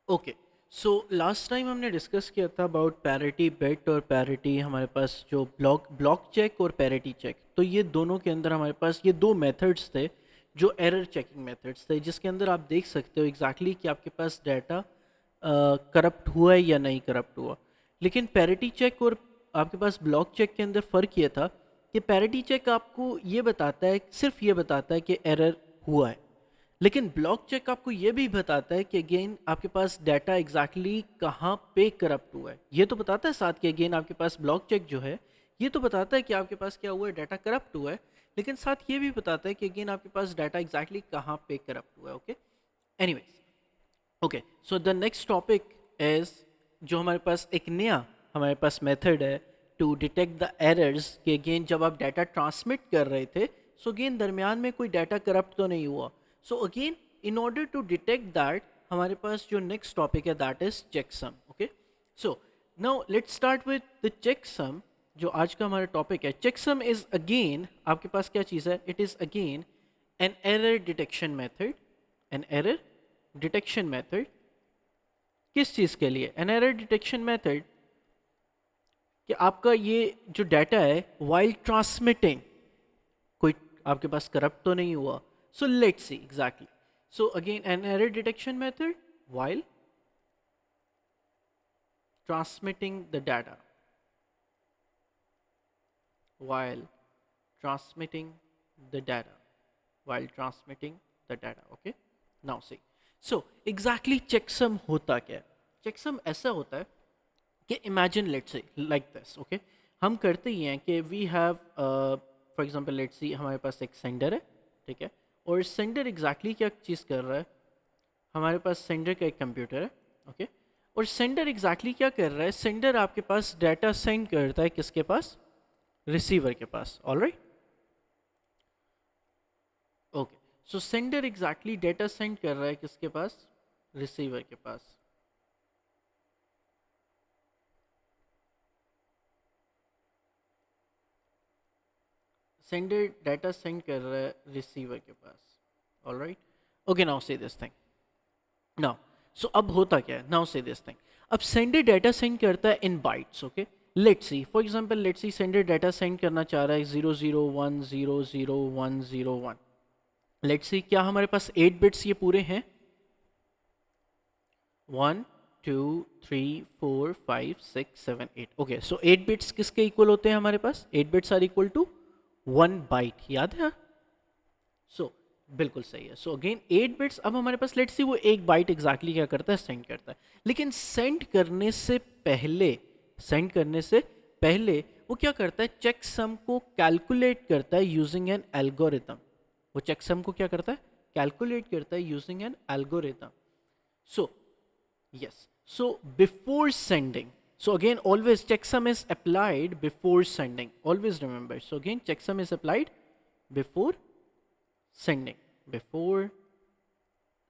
Okay, so last time हमने discuss किया था अबाउट पैरिटी बिट और पैरिटी, हमारे पास जो ब्लॉक ब्लॉक चेक और पैरिटी चेक, तो ये दोनों के अंदर हमारे पास ये दो मेथड्स थे जो एरर चेकिंग मेथड्स थे, जिसके अंदर आप देख सकते हो एग्जैक्टली कि आपके पास डाटा करप्ट हुआ है या नहीं करप्ट हुआ। लेकिन पैरिटी चेक और आपके पास ब्लॉक चेक के अंदर फ़र्क ये था कि पैरिटी चेक आपको ये बताता है, सिर्फ ये बताता है कि एरर हुआ है, लेकिन ब्लॉक चेक आपको ये भी बताता है कि अगेन आपके पास डाटा एग्जैक्टली कहाँ पे करप्ट हुआ है। ये तो बताता है साथ कि अगेन आपके पास ब्लॉक चेक जो है ये तो बताता है कि आपके पास क्या हुआ है, डाटा करप्ट हुआ है, लेकिन साथ ये भी बताता है कि अगेन आपके पास डाटा एग्जैक्टली कहाँ पे करप्ट हुआ है। Okay, anyways, okay, so the next topic is, जो हमारे पास एक नया हमारे पास मेथड है टू डिटेक्ट द एरर्स, कि अगेन जब आप डाटा ट्रांसमिट कर रहे थे, सो अगेन दरमियान में कोई डाटा करप्ट तो नहीं हुआ। So again in order to detect that, हमारे पास जो नेक्स्ट टॉपिक है that is checksum. Okay, so now let's start with the checksum. जो आज का हमारा टॉपिक है, चेकसम इज अगेन आपके पास क्या चीज़ है, it is again an error detection method. An error detection method किस चीज़ के लिए, एन एरर डिटेक्शन मेथड, कि आपका ये जो डाटा है वाइल ट्रांसमिटिंग, कोई आपके पास करप्ट तो नहीं हुआ। So let's see exactly, so again an error detection method while transmitting the data, while transmitting the data, while transmitting the data. Okay, now see, so exactly checksum होता क्या है? checksum ऐसा होता है कि imagine let's say like this. Okay, हम करते ही हैं कि we have for example let's see, हमारे पास एक sender है, ठीक है, और sender exactly क्या चीज़ कर रहा है, हमारे पास सेंडर का एक कंप्यूटर है। ओके, और सेंडर एग्जैक्टली क्या कर रहा है, सेंडर आपके पास डाटा सेंड करता है किसके पास, रिसीवर के पास। ऑलराइट, ओके, सो सेंडर एग्जैक्टली डेटा सेंड कर रहा है किसके पास, रिसीवर के पास। सेंडर डाटा सेंड कर रहा है रिसीवर के पास। ऑलराइट, ओके, नाउ से दिस थिंग, नाउ सो अब होता क्या है, नाउ से दिस थिंग, अब सेंडर डाटा सेंड करता है इन bytes. Okay, let's see for example, let's C sender data send करना चाह रहा है 001000101। लेट्स सी क्या हमारे पास 8 बिट्स ये पूरे हैं, 1 2 3 4 5 6 7 8। ओके, सो 8 बिट्स किसके इक्वल होते हैं, हमारे पास 8 bits are equal to 1 byte, याद है? सो बिल्कुल सही है। सो अगेन 8 बिट्स, अब हमारे पास लेट्स सी वो एक बाइट एग्जैक्टली क्या करता है, सेंड करता है, लेकिन सेंड करने से पहले, सेंड करने से पहले वो क्या करता है, चेक सम को कैलकुलेट करता है यूजिंग एन एल्गोरिथम। वो चेक सम को क्या करता है, कैलकुलेट करता है using an algorithm. So yes, so before sending, so again always checksum is applied before sending, always remember, so again checksum is applied before sending, before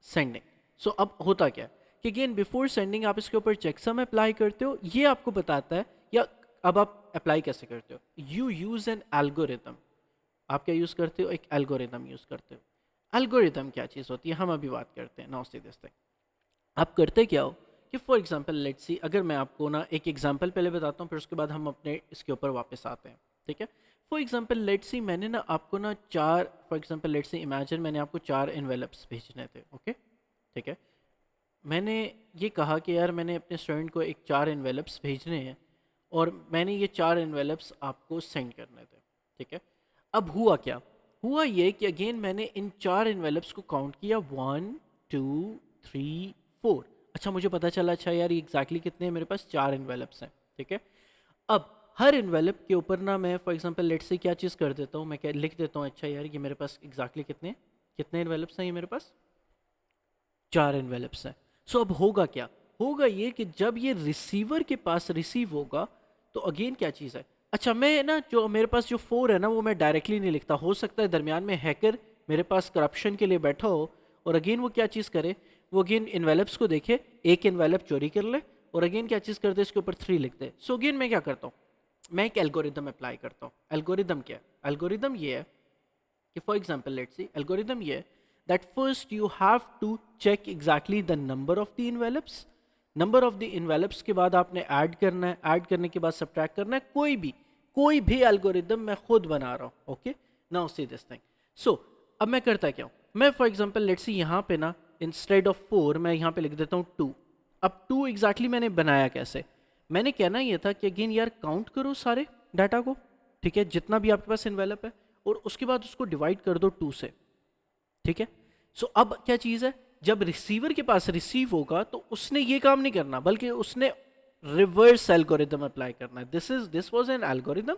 sending। so अब होता क्या है कि अगेन बिफोर सेंडिंग आप इसके ऊपर checksum apply करते हो, ये आपको बताता है, या अब आप अप्लाई कैसे करते हो, यू यूज एन एल्गोरिथम। आप क्या यूज करते हो, एक एल्गोरिथम यूज करते हो। एल्गोरिथम क्या चीज़ होती है, हम अभी बात करते हैं। नाउ सी दिस थिंग, आप करते क्या हो कि फॉर एग्जांपल लेट्स सी, अगर मैं आपको ना एक एग्जांपल पहले बताता हूँ, फिर उसके बाद हम अपने इसके ऊपर वापस आते हैं, ठीक है। फॉर एग्जांपल लेट्स सी, मैंने ना आपको ना चार, for example let's C imagine मैंने आपको 4 एनवेलप्स भेजने थे। ओके, ठीक है, मैंने ये कहा कि यार मैंने अपने स्टूडेंट को एक 4 एनवेलप्स भेजने हैं, और मैंने ये 4 एनवेलप्स आपको सेंड करने थे, ठीक है। अब हुआ क्या, हुआ ये कि अगेन मैंने इन 4 एनवेलप्स को काउंट किया, 1 2 3 4। अच्छा, मुझे पता चला, अच्छा यार ये एग्जैक्टली कितने हैं, मेरे पास 4 एनवेलप्स हैं, ठीक है। अब हर एनवेलप के ऊपर ना मैं फॉर एग्जांपल लेट्स से क्या चीज़ कर देता हूँ, मैं क्या लिख देता हूँ, अच्छा यार ये मेरे पास एग्जैक्टली कितने, कितने एनवेलप्स हैं, ये मेरे पास 4 एनवेलप्स हैं। सो अब होगा क्या, होगा ये कि जब ये रिसीवर के पास रिसीव होगा, तो अगेन क्या चीज़ है, अच्छा मैं ना जो मेरे पास जो 4 है ना, वो मैं डायरेक्टली नहीं लिखता, हो सकता है दरमियान में हैकर मेरे पास करप्शन के लिए बैठा हो, और अगेन वो क्या चीज़ करे, वो अगेन इन्वेलप्स को देखे, एक इन्वेलप चोरी कर ले, और अगेन क्या चीज़ कर दे, इसके ऊपर 3 लिख दे। सो अगेन मैं क्या करता हूँ, मैं एक एल्गोरिदम अप्लाई करता हूँ। एल्गोरिदम क्या है, एल्गोरिदम ये है कि for example let's see, algorithm ये है, that first you have to check exactly the number of the envelopes. Number of the envelopes के बाद आपने ऐड करना है, ऐड करने के बाद सब्ट्रैक्ट करना है, कोई भी एल्गोरिदम मैं खुद बना रहा हूँ. Okay, now see this thing. So अब मैं करता क्या हूँ, मैं फॉर एग्जांपल लेट्स सी यहाँ पे ना इंस्टेड ऑफ 4 मैं यहाँ पे लिख देता हूँ 2. अब 2 एग्जैक्टली मैंने बनाया कैसे, मैंने कहना ये था कि अगेन यार काउंट करो सारे डाटा को, ठीक है, जितना भी आपके पास इन्वेलप है, और उसके बाद उसको डिवाइड कर दो 2 से. ठीक है. सो अब क्या चीज़ है, जब रिसीवर के पास रिसीव होगा तो उसने ये काम नहीं करना, बल्कि उसने रिवर्स एल्गोरिदम अप्लाई करना है. This was an algorithm.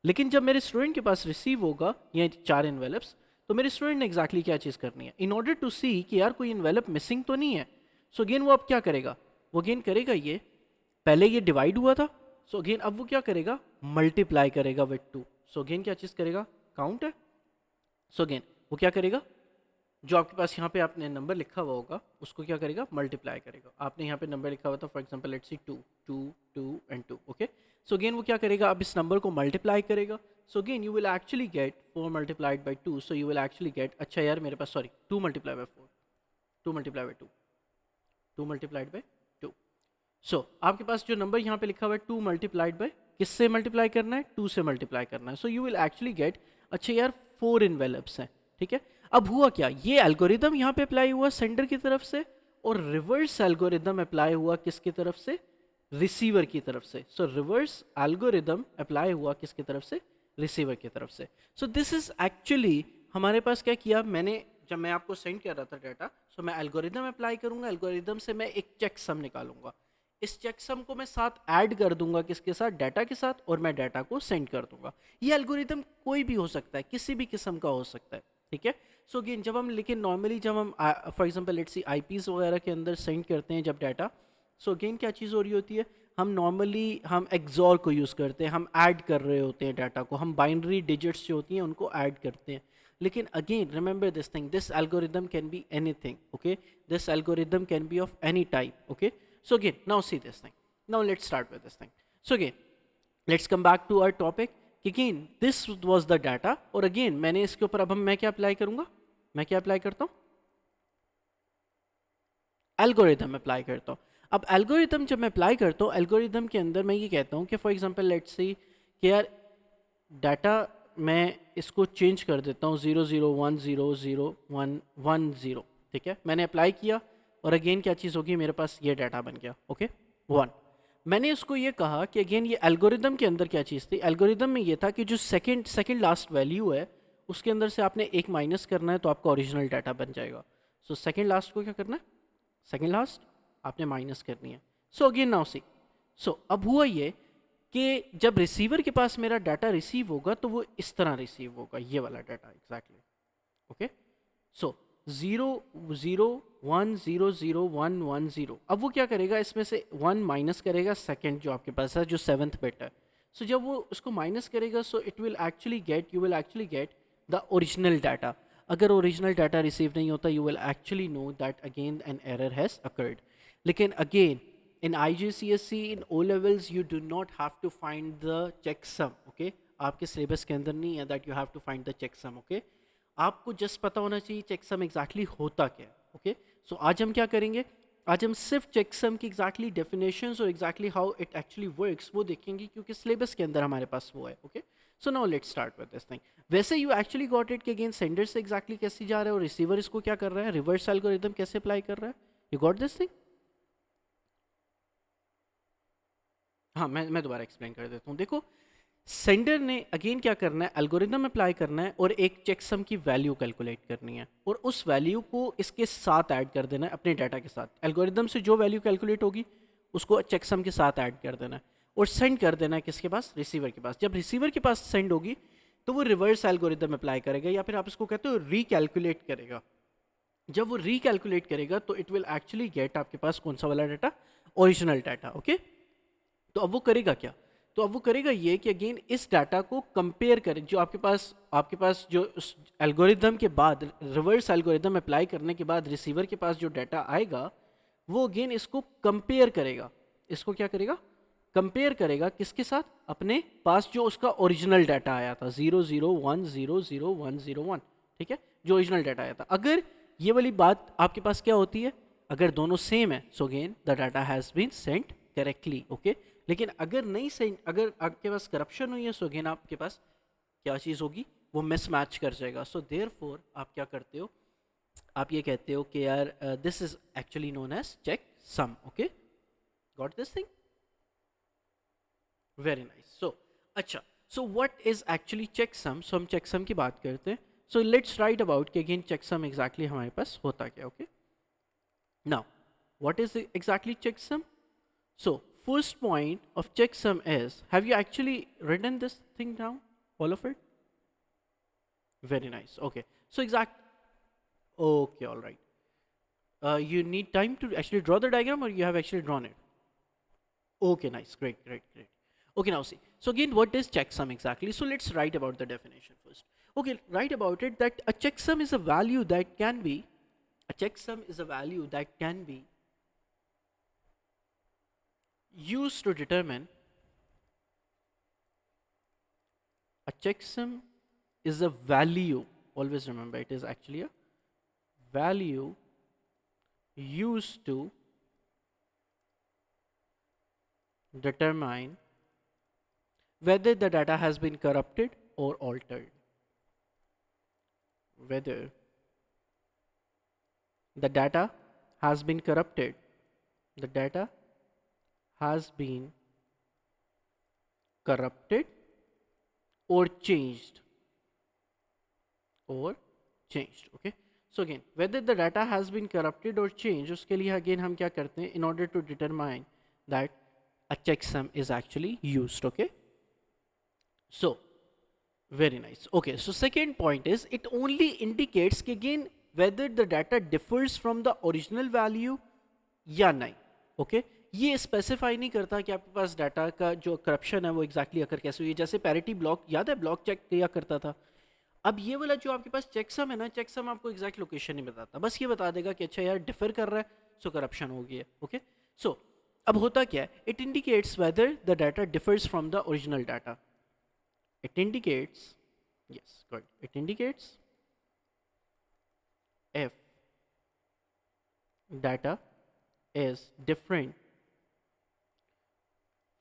लेकिन जब मेरे स्टूडेंट के पास रिसीव होगा ये 4 इन्वेलप्स, तो मेरे स्टूडेंट ने एग्जैक्टली क्या चीज़ करनी है, इन ऑर्डर टू सी कि यार कोई इन्वेलप मिसिंग तो नहीं है. सो अगेन वो अब क्या करेगा, वो अगेन करेगा, ये पहले ये डिवाइड हुआ था, सो अगेन अब वो क्या करेगा, मल्टीप्लाई करेगा विद 2. सो अगेन क्या चीज़ करेगा, काउंट है. सो अगेन वो क्या करेगा, जो आपके पास यहाँ पे आपने नंबर लिखा हुआ होगा उसको क्या करेगा, मल्टीप्लाई करेगा. आपने यहाँ पे नंबर लिखा हुआ था for example let's see 2 2 2 and 2. Okay, so again वो क्या करेगा, अब इस नंबर को मल्टीप्लाई करेगा. So again you will actually get 4 multiplied by 2. So you will actually get, अच्छा यार मेरे पास sorry 2 multiply by 4, 2 multiply by 2, 2 multiplied by 2. So आपके पास जो नंबर यहाँ पे लिखा हुआ है 2 मल्टीप्लाइड बाई, किससे मल्टीप्लाई करना है, 2 से मल्टीप्लाई करना है. सो यू विल एक्चुअली गेट, अच्छा यार 4 इन्वेलप्स हैं. ठीक है. अब हुआ क्या, ये एल्गोरिदम यहाँ पे अप्लाई हुआ सेंडर की तरफ से, और रिवर्स एल्गोरिदम अप्लाई हुआ किसकी तरफ से, रिसीवर की तरफ से. सो रिवर्स एल्गोरिदम अप्लाई हुआ किसकी तरफ से, रिसीवर की तरफ से. सो दिस इज एक्चुअली हमारे पास क्या किया मैंने, जब मैं आपको सेंड कर रहा था डाटा, सो मैं एल्गोरिदम अप्लाई करूंगा, एल्गोरिदम से मैं एक चेक सम निकालूंगा, इस चेकसम को मैं साथ ऐड कर दूंगा किसके साथ, डाटा के साथ, और मैं डाटा को सेंड कर दूंगा. ये एल्गोरिदम कोई भी हो सकता है, किसी भी किस्म का हो सकता है. ठीक है. सो अगेन जब हम, लेकिन नॉर्मली जब हम for example let's C eyepiece वगैरह के अंदर सेंड करते हैं जब डाटा, सो अगेन क्या चीज़ हो रही होती है, हम नॉर्मली हम एक्सॉर को यूज़ करते हैं, हम ऐड कर रहे होते हैं डाटा को, हम बाइनरी डिजिट्स जो होती हैं उनको ऐड करते हैं. लेकिन again remember this thing, this algorithm can be anything. Okay, this algorithm can be of any type. Okay. So again, now see this thing. Now let's start with this thing. So again, let's come back to our topic. Again, this was the data. और again, मैंने इसके ऊपर अब मैं क्या apply करूंगा, मैं क्या अप्लाई करता हूँ, एल्गोरिदम अप्लाई करता हूँ. अब एल्गोरिदम जब मैं अप्लाई करता हूँ, एल्गोरिदम के अंदर मैं ये कहता हूँ कि फॉर एग्जांपल लेट्स सी कि यार डाटा मैं इसको चेंज कर देता हूँ 0 0 1 0 0 1 1 0. ठीक है, मैंने अप्लाई किया, और अगेन क्या चीज़ होगी, मेरे पास ये डाटा बन गया. ओके, 1. मैंने इसको ये कहा कि अगेन ये एल्गोरिदम के अंदर क्या चीज़ थी, एल्गोरिदम में ये था कि जो सेकंड लास्ट वैल्यू है उसके अंदर से आपने एक माइनस करना है तो आपका ओरिजिनल डाटा बन जाएगा. सो सेकंड लास्ट को क्या करना है, सेकंड लास्ट आपने माइनस करनी है. सो अगेन नाउ सी, सो अब हुआ ये कि जब रिसीवर के पास मेरा डाटा रिसीव होगा तो वो इस तरह रिसीव होगा, ये वाला डाटा एग्जैक्टली. ओके, सो 0 0 1 0 0 1 1 0. अब वो क्या करेगा, इसमें से 1 माइनस करेगा सेकंड जो आपके पास है, जो 7th बिट है. सो जब वो उसको माइनस करेगा, so it will actually get, you will actually get the original data. अगर ओरिजिनल डाटा रिसीव नहीं होता, you will actually know that again an error has occurred. लेकिन again in IGCSE in O levels you do not have to find the checksum. Okay, आपके syllabus के अंदर नहीं है that you have to find the checksum. Okay, आपको just पता होना चाहिए चेकसम एग्जैक्टली होता क्या है. ओके, सो आज हम क्या करेंगे, आज हम सिर्फ चेकसम की एग्जैक्टली डेफिनेशंस और exactly how it actually works वो देखेंगे, क्योंकि सिलेबस के अंदर हमारे पास वो है. Okay, so now let's start with this thing. वैसे यू एक्चुअली गॉट इट कि अगेन सेंडर से एग्जैक्टली कैसे जा रहा है और रिसीवर इसको क्या कर रहा है, रिवर्स एल्गोरिदम कैसे अप्लाई कर रहा है. You got this thing. हाँ, मैं दोबारा एक्सप्लेन कर देता हूँ. देखो, सेंडर ने अगेन क्या करना है, एल्गोरिदम अप्लाई करना है और एक चेकसम की वैल्यू कैलकुलेट करनी है, और उस वैल्यू को इसके साथ ऐड कर देना है अपने डाटा के साथ. एल्गोरिदम से जो वैल्यू कैलकुलेट होगी उसको चेकसम के साथ ऐड कर देना है और सेंड कर देना है किसके पास, रिसीवर के पास. जब रिसीवर के पास सेंड होगी तो वो रिवर्स एल्गोरिदम अप्लाई करेगा, या फिर आप इसको कहते हो रीकैलकुलेट करेगा. जब वो रीकैलकुलेट करेगा तो इट विल एक्चुअली गेट आपके पास कौन सा वाला डाटा, ओरिजिनल डाटा. ओके, तो अब वो करेगा क्या, तो अब वो करेगा ये कि अगेन इस डाटा को कंपेयर करें, जो आपके पास जो एल्गोरिदम के बाद, रिवर्स एल्गोरिदम अप्लाई करने के बाद रिसीवर के पास जो डाटा आएगा वो अगेन इसको कंपेयर करेगा. इसको क्या करेगा, कंपेयर करेगा किसके साथ, अपने पास जो उसका ओरिजिनल डाटा आया था 0 0 1 0 0 1 0 1. ठीक है, जो ओरिजिनल डाटा आया था। अगर ये वाली बात आपके पास क्या होती है, अगर दोनों सेम है, so again the data has been sent correctly, okay. लेकिन अगर नहीं सेंट, अगर आपके पास करप्शन हुई है, सो अगेन आपके पास क्या चीज़ होगी, वो मिसमैच कर जाएगा। सो देयरफॉर आप क्या करते हो, आप ये कहते हो कि यार this is actually known as checksum, okay. Got this thing, very nice. So अच्छा, so what is actually checksum, so हम चेकसम की बात करते हैं। सो लेट्स राइट अबाउट कि अगेन चेकसम एग्जैक्टली हमारे पास होता क्या, okay. Now what is exactly checksum? So first point of checksum is, have you actually written this thing down, all of it? Very nice, okay. So exact, okay, all right. You need time to actually draw the diagram, or you have actually drawn it? Okay, nice, great, great, great. Okay, now see. So again, what is checksum exactly? So let's write about the definition first. Okay, write about it that a checksum is a value that can be, a checksum is a value that can be used to determine, a checksum is a value, always remember it is actually a value used to determine whether the data has been corrupted or altered. Whether the data has been corrupted, the data has been corrupted or changed, or changed, okay. So again, whether the data has been corrupted or changed, उसके लिए again हम क्या करते हैं, in order to determine that a checksum is actually used, okay. So very nice, okay. So second point is, it only indicates कि again whether the data differs from the original value या नहीं, okay. ये specify नहीं करता कि आपके पास data का जो करप्शन है वो एग्जैक्टली अगर कैसे हुई है। जैसे पैरिटी ब्लॉक याद है, ब्लॉक चेक किया करता था। अब ये वाला जो आपके पास चेकसम है ना, चेकसम आपको एग्जैक्ट लोकेशन नहीं बताता, बस ये बता देगा कि अच्छा यार डिफर कर रहा है, सो करप्शन हो गया, ओके। सो अब होता क्या है, it indicates weather the data differs from the original data. It indicates, yes, good, it indicates if data is different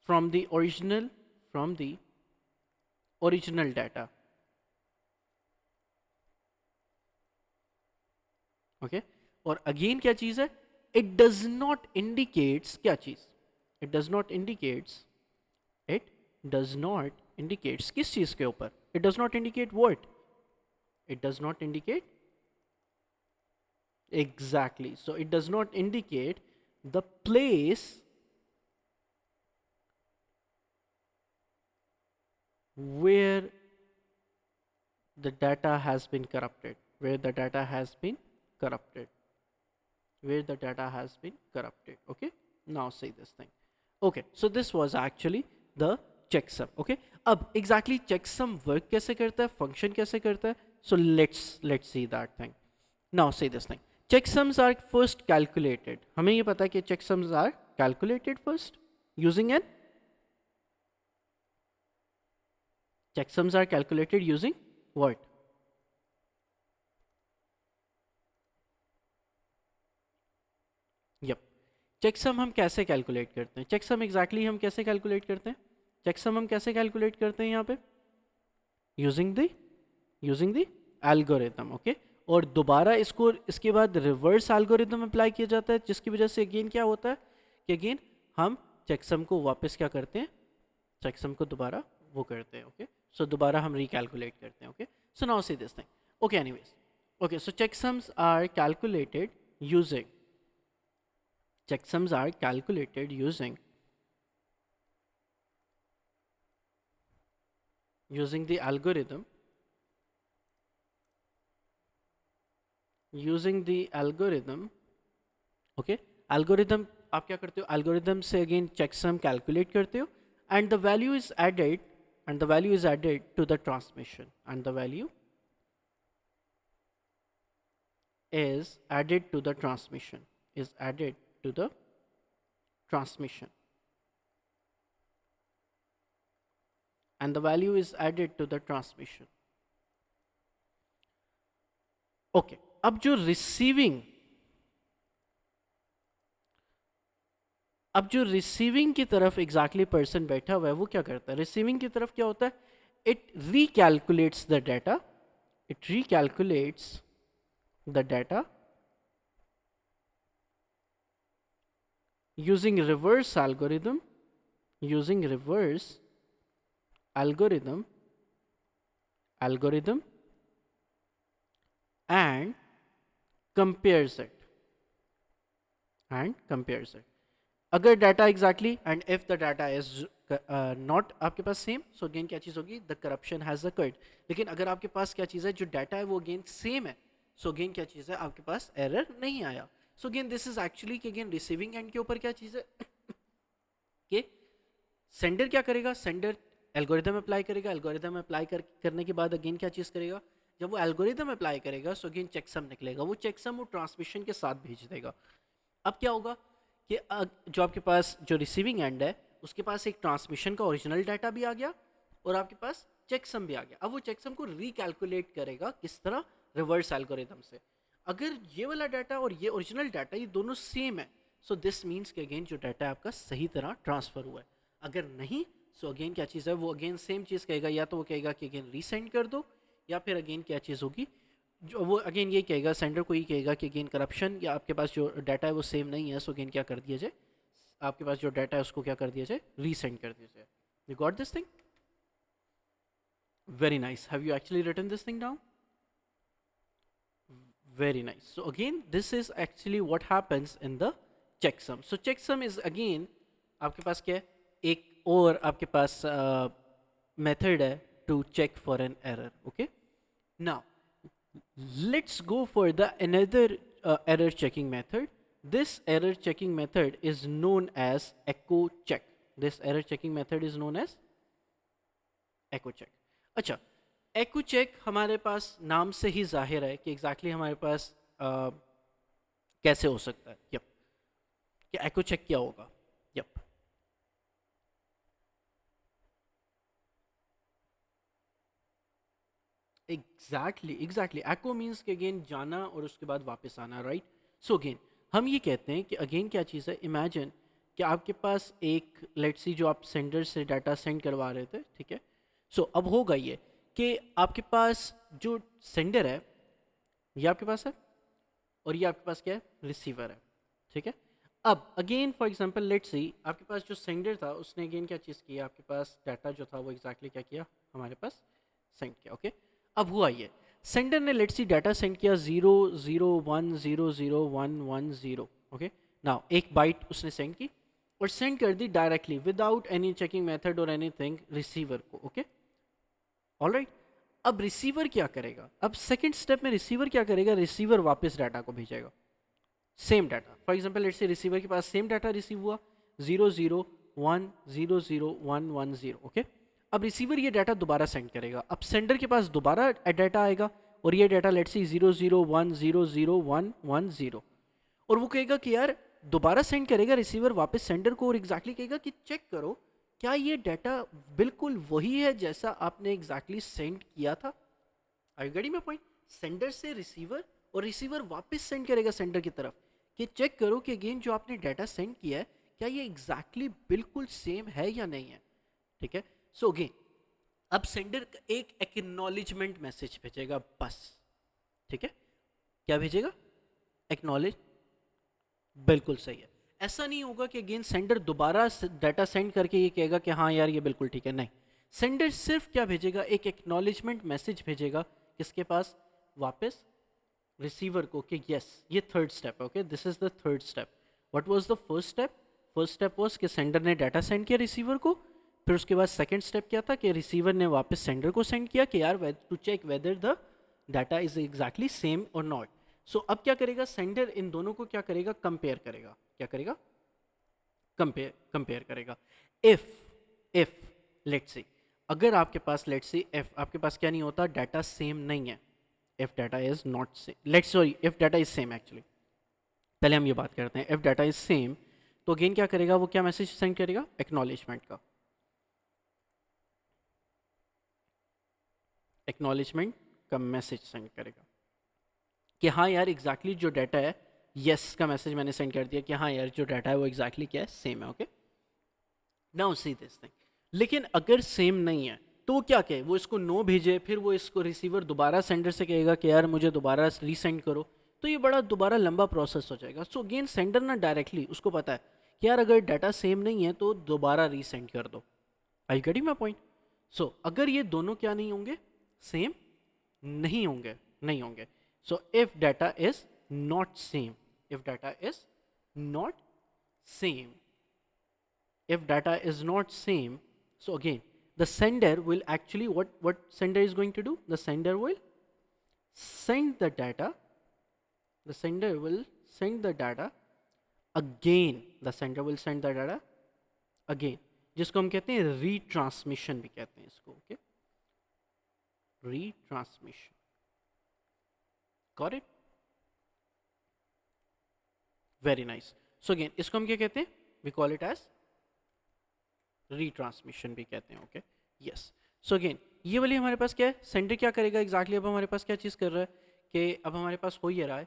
from the original, from the original data, okay। और अगेन क्या चीज है, इट डज नॉट इंडिकेट्स, क्या चीज, it does not indicates, it does not indicates किस चीज के ऊपर, it does not indicate what, it does not indicate, exactly, so it does not indicate the place where the data has been corrupted, where the data has been corrupted, where the data has been corrupted, okay. Now say this thing, okay. So this was actually the checksum, okay। अब exactly checksum work कैसे करता है, function कैसे करता है, so let's see that thing. Now say this thing, checksums are first calculated, हमें ये पता है कि checksums are calculated first using an, checksums are calculated using what, yep, checksum हम कैसे कैलकुलेट करते हैं, चेकसम एग्जैक्टली हम कैसे कैलकुलेट करते हैं, चेकसम हम कैसे कैलकुलेट करते हैं यहाँ पे, यूजिंग द एल्गोरिथम, ओके। और दोबारा इसको इसके बाद रिवर्स एल्गोरिथम अप्लाई किया जाता है, जिसकी वजह से अगेन क्या होता है कि अगेन हम चेकसम को वापस क्या करते हैं, चेकसम को दोबारा वो करते हैं, ओके। सो दोबारा हम रिकैलकुलेट करते हैं, okay. So now see this thing, okay, anyways, okay. So checksums are calculated using, checksums are calculated using the algorithm, okay। algorithm आप क्या करते हो, algorithm से again checksum calculate करते हो, and the value is added, to the transmission, and the value is added to the transmission, is added to the transmission, and the value is added to the transmission. Okay, अब जो receiving की तरफ exactly person बैठा हुआ है वो क्या करता है? रिसीविंग की तरफ क्या होता है? It recalculates the data, it recalculates the data using reverse algorithm, using reverse algorithm and compares it, अगर data exactly and if the data is not आपके पास सेम, सो अगेन क्या चीज होगी? The corruption has occurred. लेकिन अगर आपके पास क्या चीज है, जो डाटा है वो अगेन सेम है, सो अगेन क्या चीज है? आपके पास एरर नहीं आया। So again this is actually कि अगेन रिसीविंग एंड के ऊपर क्या चीज है कि सेंडर क्या करेगा? सेंडर एल्गोरिदम अप्लाई करेगा, एल्गोरिदम अप्लाई करने के बाद अगेन क्या चीज़ करेगा? जब वो एल्गोरिदम अप्लाई करेगा सो अगेन चेकसम निकलेगा, वो चेकसम वो ट्रांसमिशन के साथ भेज देगा। अब क्या होगा कि जो आपके पास जो रिसीविंग एंड है उसके पास एक ट्रांसमिशन का ओरिजिनल डाटा भी आ गया और आपके पास चेकसम भी आ गया। अब वो चेकसम को रिकैलकुलेट करेगा किस तरह? रिवर्स एल्गोरिदम से। अगर ये वाला डाटा और ये ओरिजिनल डाटा ये दोनों सेम है, सो दिस मीन्स कि अगेन जो डाटा है आपका सही तरह ट्रांसफर हुआ है। अगर नहीं, सो अगेन क्या चीज़ है? वो अगेन सेम चीज़ कहेगा, या तो वो कहेगा कि अगेन रीसेंड कर दो, या फिर अगेन क्या चीज़ होगी? जो वो अगेन ये कहेगा, सेंडर को ये कहेगा कि अगेन करप्शन या आपके पास जो डाटा है वो सेम नहीं है, सो अगेन क्या कर दिया जाए? आपके पास जो डाटा है उसको क्या कर दिया जाए? रीसेंड कर दिया जाए। You got this thing? Very nice. Have you actually written this thing down? Very nice. So again, this is actually what happens in the checksum. So checksum is again आपके पास क्या है? एक और आपके पास method है to check for an error. Okay. Now let's go for the another error checking method. This error checking method is known as echo check. This error checking method is known as echo check. अच्छा, echo check हमारे पास नाम से ही जाहिर है कि exactly हमारे पास कैसे हो सकता है। यप, कि echo check क्या होगा? यप, एग्जैक्टली echo मीन्स कि अगेन जाना और उसके बाद वापस आना, राइट? सो अगेन हम ये कहते हैं कि अगेन क्या चीज़ है? इमेजिन कि आपके पास एक लेट्स सी जो आप सेंडर से डाटा सेंड करवा रहे थे, ठीक है? सो अब होगा ये कि आपके पास जो सेंडर है ये आपके पास है और ये आपके पास क्या है? रिसीवर है, ठीक है? अब अगेन फॉर एग्जांपल लेट्स सी आपके पास जो सेंडर था उसने अगेन क्या चीज़ किया? आपके पास डाटा जो था वो एग्जैक्टली क्या किया? हमारे पास सेंड किया। ओके, अब हुआ ये, सेंडर ने लेट्स सी डाटा सेंड किया 001001110। ओके, नाउ एक बाइट उसने सेंड की और सेंड कर दी directly without any checking method और एनीथिंग रिसीवर को। Okay, alright. अब रिसीवर क्या करेगा? अब सेकंड स्टेप में रिसीवर क्या करेगा? रिसीवर वापस डाटा को भेजेगा, same data. For example let's say receiver के पास सेम डाटा रिसीव हुआ 001001110। ओके, अब रिसीवर ये डाटा दोबारा सेंड करेगा। अब सेंडर के पास दोबारा डाटा आएगा और ये डाटा लेट्स से 001001110, और वो कहेगा कि यार दोबारा सेंड करेगा रिसीवर वापस सेंडर को और एग्जैक्टली कहेगा कि चेक करो क्या ये डाटा बिल्कुल वही है जैसा आपने एग्जैक्टली सेंड किया था। Are you getting my point? Sender से रिसीवर और रिसीवर वापस सेंड करेगा सेंडर की तरफ कि चेक करो कि अगेन जो आपने डाटा सेंड किया है क्या ये एग्जैक्टली बिल्कुल सेम है या नहीं है, ठीक है? सो अगेन अब सेंडर एक एक्नॉलेजमेंट मैसेज भेजेगा बस, ठीक है? क्या भेजेगा? एक्नॉलेज, बिल्कुल सही है। ऐसा नहीं होगा कि अगेन सेंडर दोबारा डाटा सेंड करके ये कहेगा कि हाँ यार ये बिल्कुल ठीक है, नहीं। सेंडर सिर्फ क्या भेजेगा? एक एक्नॉलेजमेंट मैसेज भेजेगा किसके पास? वापस रिसीवर को कि यस, ये थर्ड स्टेप है। Okay, this is the third step. What was the first step? First step was कि सेंडर ने डाटा सेंड किया रिसीवर को, फिर उसके बाद सेकंड स्टेप क्या था कि रिसीवर ने वापस सेंडर को सेंड किया कि यार to check whether the data is exactly same और नॉट। सो अब क्या करेगा सेंडर? इन दोनों को क्या करेगा? कंपेयर करेगा। क्या करेगा? कंपेयर करेगा। इफ लेट्स से अगर आपके पास लेट्स से इफ आपके पास क्या नहीं होता? डाटा सेम नहीं है। If data is not same, let's sorry if data is same actually, पहले हम ये बात करते हैं। इफ डाटा इज सेम तो अगेन क्या करेगा? वो क्या मैसेज सेंड करेगा? एक्नॉलेजमेंट का, एक्नॉलेजमेंट का मैसेज सेंड करेगा। कि हाँ यार एग्जैक्टली जो डाटा है, यस का मैसेज मैंने सेंड कर दिया कि हाँ यार जो डाटा है वो एग्जैक्टली क्या है, सेम है। Okay, now see this thing. लेकिन अगर सेम नहीं है तो वो क्या कहे, वो इसको नो भेजे, फिर वो इसको रिसीवर दोबारा सेंडर से कहेगा कि यार मुझे दोबारा रीसेंड करो, तो ये बड़ा दोबारा लंबा प्रोसेस हो जाएगा। सो अगेन सेंडर ना डायरेक्टली उसको पता है कि यार अगर डाटा सेम नहीं है तो दोबारा रीसेंड कर दो। I getting my point? सो अगर ये दोनों क्या नहीं होंगे, सेम नहीं होंगे, नहीं होंगे। So if data is not same, if data is not same, if data is not same, so again the sender will actually, what sender is going to do, the sender will send the data, the sender will send the data again, the sender will send the data again, जिसको हम कहते हैं retransmission भी कहते हैं इसको। Okay, retransmission, got it, very nice. So again इसको हम क्या कहते हैं, we call it as retransmission भी कहते हैं। Okay, yes. सो अगेन ये वाली हमारे पास क्या है, सेंडर क्या करेगा एग्जैक्टली, अब हमारे पास क्या चीज़ कर रहा है कि अब हमारे पास हो ये रहा है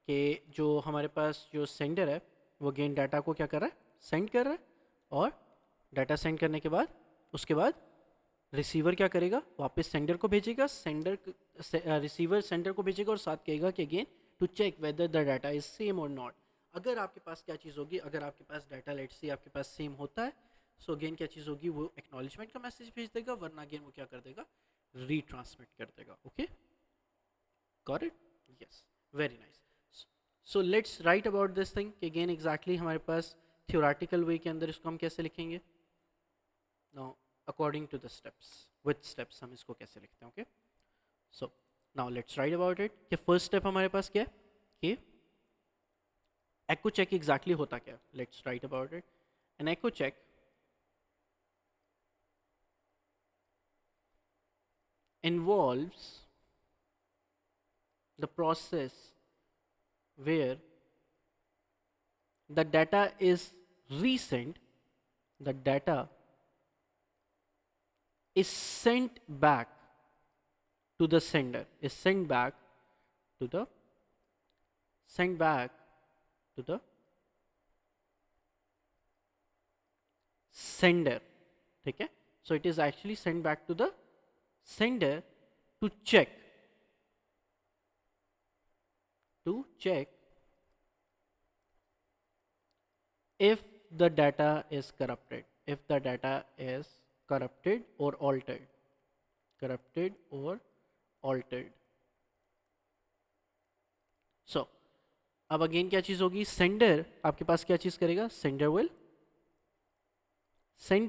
कि जो हमारे पास जो सेंडर है वो अगेन डाटा को क्या कर रहा है, सेंड कर रहा है, और डाटा सेंड करने के बाद उसके बाद रिसीवर क्या करेगा, वापस सेंडर को भेजेगा, सेंडर रिसीवर सेंडर को भेजेगा और साथ कहेगा कि again to check whether the data is same और नॉट। अगर आपके पास क्या चीज़ होगी, अगर आपके पास डाटा लेट्स से आपके पास सेम होता है, सो अगेन क्या चीज़ होगी, वो एक्नॉलेजमेंट का मैसेज भेज देगा, वरना अगेन वो क्या कर देगा, रीट्रांसमिट कर देगा। Okay, got it, yes, very nice. So let's write about this thing कि अगेन एग्जैक्टली हमारे पास थियोरेटिकल वे के अंदर इसको हम कैसे लिखेंगे। Now according to the steps, with steps हम इसको कैसे लिखते हैं। Okay, so now let's write about it कि फर्स्ट स्टेप हमारे पास क्या है कि echo check एग्जैक्टली होता क्या, let's write about it. An echo check involves the process where the data is resent, the data is sent back to the sender, is sent back to the sent back to the sender, ठीक है। So it is actually sent back to the sender to check if the data is corrupted, if the data is corrupted or altered, corrupted or altered। So अब again क्या चीज होगी, sender आपके पास क्या चीज करेगा, sender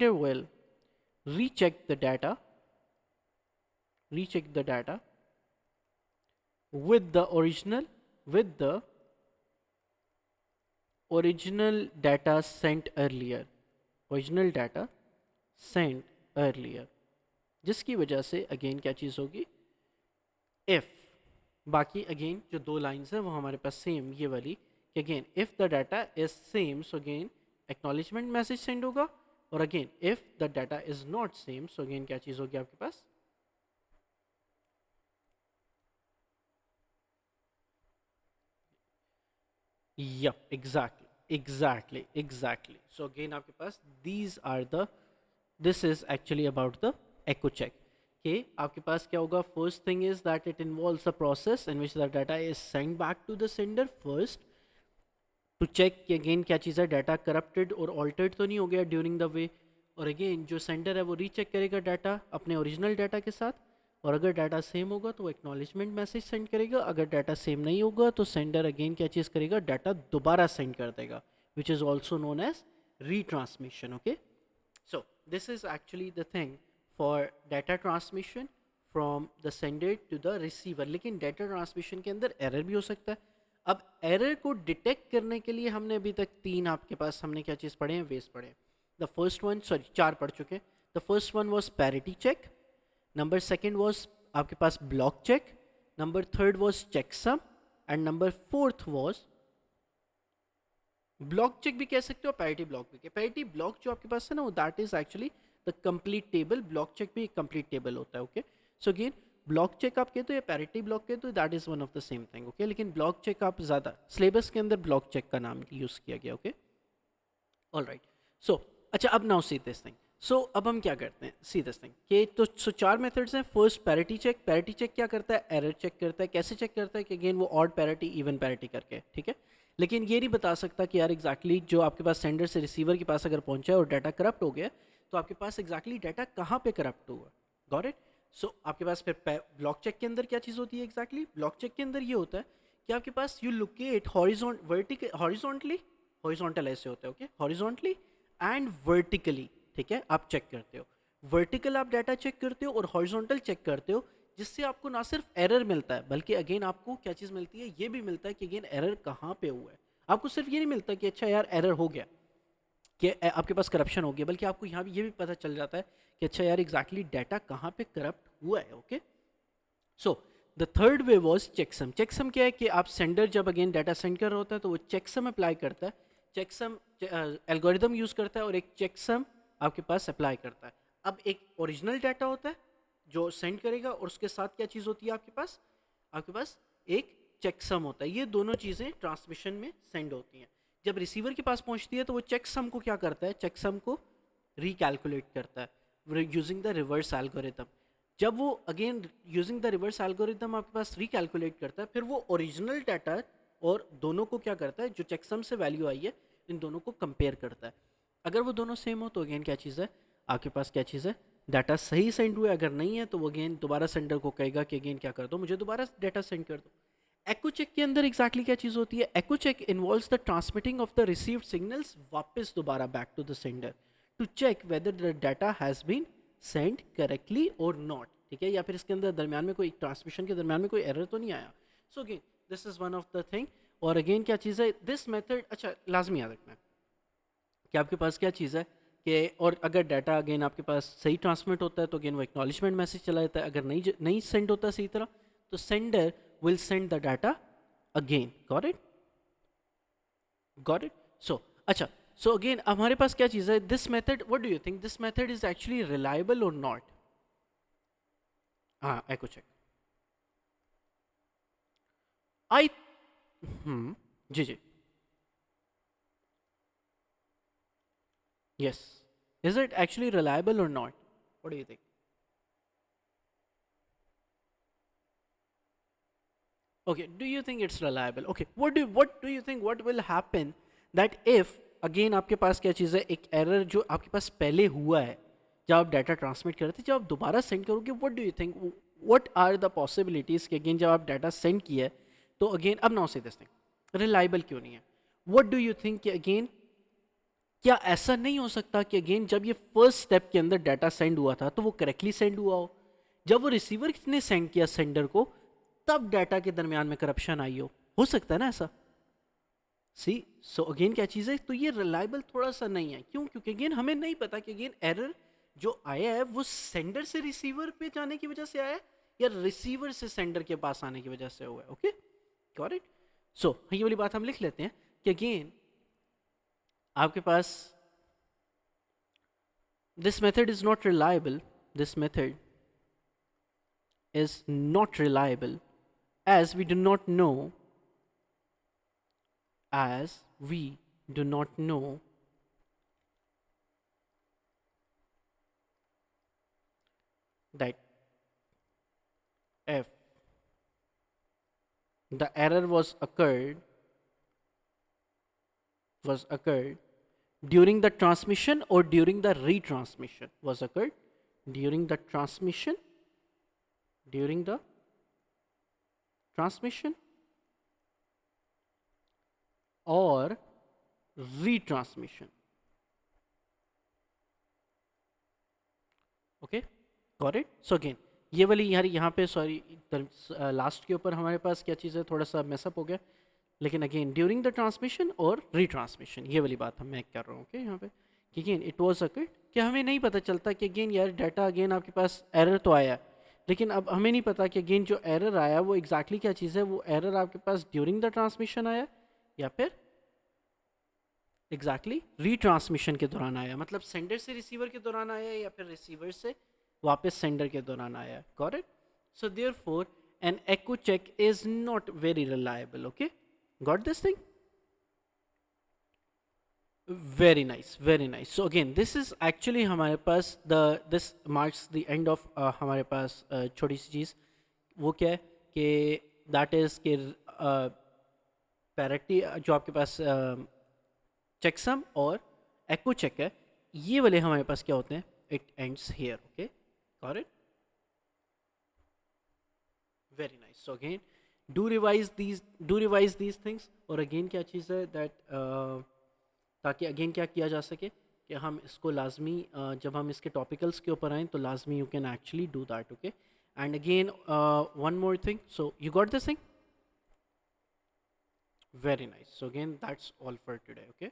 will recheck the data, recheck the data with the original data sent earlier, original data sent earlier, जिसकी वजह से अगेन क्या चीज़ होगी, इफ, बाकी अगेन जो दो लाइंस है वो हमारे पास सेम ये वाली कि again if the data is same, so again acknowledgement message send होगा, और again if the data is not same, so again क्या चीज़ होगी आपके पास, yep, exactly. So again आपके पास these are the, this is actually about the echo check। okay, आपके पास क्या होगा, first thing is that it involves a process in which the data is sent back to the sender first to check कि again क्या चीज़ है, data corrupted और altered तो नहीं हो गया ड्यूरिंग द वे, और अगेन जो सेंडर है वो रीचेक करेगा डाटा अपने ओरिजिनल डाटा के साथ, और अगर डाटा सेम होगा तो वो एक्नॉलेजमेंट मैसेज सेंड करेगा, अगर डाटा सेम नहीं होगा तो सेंडर अगेन क्या चीज़ करेगा, डाटा दोबारा सेंड कर देगा, which is also known as retransmission. Okay, so this is actually the thing for data transmission from the sender to the receiver. लेकिन डाटा ट्रांसमिशन के अंदर एरर भी हो सकता है। अब एरर को डिटेक्ट करने के लिए हमने अभी तक तीन आपके पास हमने क्या चीज़ पढ़े हैं, वेज पढ़े हैं। द फर्स्ट वन, सॉरी चार पढ़ चुके हैं। The first one was parity check, number second was आपके पास block check, number third was checksum, and number fourth was block check भी कह सकते हो, पैरिटी ब्लॉक भी। पैरिटी ब्लॉक जो आपके पास है ना, वो that is actually the complete table, block check भी एक कंप्लीट टेबल होता है। Okay, so again block check आप कहते हो या पैरिटी ब्लॉक कहते हो, that is one of the same thing, okay. लेकिन ब्लॉक चेक आप ज़्यादा सिलेबस के अंदर ब्लॉक चेक का नाम यूज़ किया गया, ओके। All right. सो अच्छा, अब now see this thing. So अब हम क्या करते हैं, सी दिस थिंग कि तो सो चार मेथड्स हैं। First parity check. Parity check क्या करता है, एरर चेक करता है। कैसे चेक करता है कि अगेन वो ऑड पैरिटी इवन पैरिटी करके, ठीक है। लेकिन ये नहीं बता सकता कि यार एग्जैक्टली जो आपके पास सेंडर से रिसीवर के पास अगर पहुंचा है और डाटा करप्ट हो गया, तो आपके पास एग्जैक्टली डाटा कहाँ पे करप्ट हुआ। Got it. सो आपके पास फिर ब्लॉक चेक के अंदर क्या चीज़ होती है एग्जैक्टली, ब्लॉक चेक के अंदर ये होता है कि आपके पास यू लोकेट हॉरिजॉन्टली, हॉरिजॉन्टल ऐसे होता है, ओके, हॉरिजॉन्टली एंड वर्टिकली, ठीक है। आप चेक करते हो, वर्टिकल आप डाटा चेक करते हो और हॉरिजॉन्टल चेक करते हो, जिससे आपको ना सिर्फ एरर मिलता है बल्कि अगेन आपको क्या चीज़ मिलती है, ये भी मिलता है कि अगेन एरर कहाँ पे हुआ है। आपको सिर्फ ये नहीं मिलता कि अच्छा यार एरर हो गया, कि आपके पास करप्शन हो गया, बल्कि आपको यहाँ भी ये भी पता चल जाता है कि अच्छा यार एग्जैक्टली डाटा कहाँ पे करप्ट हुआ है, okay. So the third way was checksum. Checksum क्या है कि आप सेंडर जब अगेन डाटा सेंड कर रहा होता है तो वो चेकसम अप्लाई करता है, चेकसम एल्गोरिदम यूज़ करता है और एक चेकसम आपके पास अप्लाई करता है। अब एक ओरिजिनल डाटा होता है जो सेंड करेगा और उसके साथ क्या चीज़ होती है आपके पास एक चेकसम होता है। ये दोनों चीज़ें ट्रांसमिशन में सेंड होती हैं। जब रिसीवर के पास पहुंचती है तो वो चेकसम को क्या करता है, चेकसम को रिकैलकुलेट करता है यूजिंग द रिवर्स एल्गोरिदम। जब वो again using the reverse algorithm आपके पास रिकैलकुलेट करता है, फिर वो ओरिजिनल डाटा और दोनों को क्या करता है, जो चेकसम से वैल्यू आई है इन दोनों को कंपेयर करता है। अगर वो दोनों सेम हो तो अगेन क्या चीज़ है आपके पास, क्या चीज़ है, डाटा सही सेंड हुआ है। अगर नहीं है तो वो अगेन दोबारा सेंडर को कहेगा कि अगेन क्या कर दो, मुझे दोबारा डाटा सेंड कर दो। एको चेक के अंदर एग्जैक्टली क्या चीज़ होती है, echo check involves the transmitting of the received signals वापस दोबारा back to the sender to check whether the data has been send correctly और नॉट, ठीक है। या फिर इसके अंदर दरमियान में कोई ट्रांसमिशन के दरमियान में कोई एरर तो नहीं आया। So again this is one of the thing. और अगेन क्या चीज़ है दिस मेथड, अच्छा लाजमी याद रखना है कि आपके पास क्या चीज़ है कि और अगर डाटा अगेन आपके पास सही ट्रांसमिट होता है तो अगेन वो एक्नॉलेजमेंट मैसेज चला जाता है। अगर नहीं सेंड होता सही तरह तो sender will send the data again. Got it. So अच्छा, सो अगेन हमारे पास क्या चीज़ है, this method, what do you think this method is actually reliable और नॉट। हाँ, एको चेक आई जी जी yes, is it actually reliable or not, what do you think? Okay, do you think it's reliable? Okay, what do you think what will happen that if again आपके पास क्या चीज़ है, एक error जो आपके पास पहले हुआ है जब आप डाटा ट्रांसमिट कर रहे थे, जब आप दोबारा सेंड करोगे, what do you think what are the possibilities कि अगेन जब आप डाटा सेंड किया है तो अगेन अब नाउ से दिस थिंग रिलायबल क्यों नहीं है, व्हाट डू यू थिंक कि अगेन क्या ऐसा नहीं हो सकता कि अगेन जब ये फर्स्ट स्टेप के अंदर डाटा सेंड हुआ था तो वो करेक्टली सेंड हुआ हो, जब वो रिसीवर ने सेंड किया सेंडर को तब डाटा के दरमियान में करप्शन आई हो सकता है ना ऐसा। सी सो अगेन क्या चीज़ है, तो ये रिलायबल थोड़ा सा नहीं है। क्यों? क्योंकि अगेन हमें नहीं पता कि अगेन एरर जो आया है वो सेंडर से रिसीवर पे जाने की वजह से आया है या रिसीवर से सेंडर के पास आने की वजह से हुआ है, ओके। Got it. सो ये वाली बात हम लिख लेते हैं कि अगेन आपके पास this method is not reliable, this method is not reliable as we do not know, as we do not know that if the error was occurred during the transmission or during the retransmission, was occurred during the transmission, during the transmission or retransmission, okay. Got it. So again ये वाली यार यहाँ पे sorry last के ऊपर हमारे पास क्या चीज़ है, थोड़ा सा मैसअप हो गया, लेकिन अगेन ड्यूरिंग द ट्रांसमिशन और रीट्रांसमिशन ये वाली बात हम मैं कर रहा हूँ, ओके। यहाँ पे कि अगेन इट वॉज अकर्ड कि हमें नहीं पता चलता कि अगेन यार डाटा अगेन आपके पास एरर तो आया, लेकिन अब हमें नहीं पता कि अगेन जो एरर आया वो एग्जैक्टली क्या चीज़ है, वो एरर आपके पास ड्यूरिंग द ट्रांसमिशन आया या फिर एग्जैक्टली रीट्रांसमिशन के दौरान आया, मतलब सेंडर से रिसीवर के दौरान आया या फिर रिसीवर से वापस सेंडर के दौरान आया। Got it. So therefore, an echo check is not very reliable. Okay, got this thing? Very nice, very nice. So again, this is actually हमारे पास the this marks the end of हमारे पास छोटी सी चीज़ वो क्या है कि that is कि parity जो आपके पास चेकसम और echo check है ये वाले हमारे पास क्या होते हैं it ends here. Okay, got it? Very nice. So again, do revise these things. और again क्या चीज़ है that ताकि again क्या किया जा सके कि हम इसको लाजमी जब हम इसके टॉपिकल्स के ऊपर आएँ तो लाजमी you can actually do that. Okay, and again one more thing. So you got this thing? Very nice. So again, that's all for today. Okay.